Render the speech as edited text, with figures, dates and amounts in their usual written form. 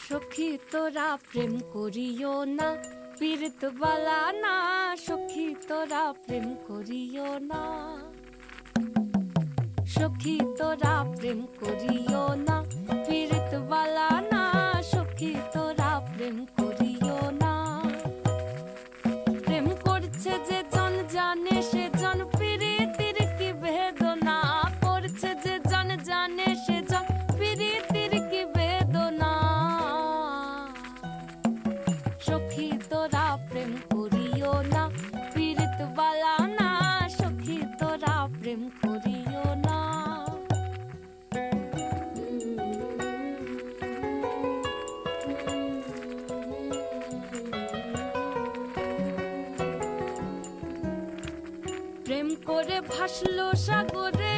সখী তোরা প্রেম করিও না, পীড়িত বালা না। সখী তোরা প্রেম করিও না, সখী তোরা প্রেম করিও না, পীড়িত বালা না। সখী তোরা প্রেম করিও না। প্রেম করছে যে জন জানে সে জন, পীড়িতির কি বেদনা। করছে যে জন জানে সে জন, পীড়িতির কি বেদনা। সখী তোরা প্রেম করিও না, পীড়িত বালা না। সখী তোরা প্রেম করিও না। প্রেম করে ভাসলো সাগরে,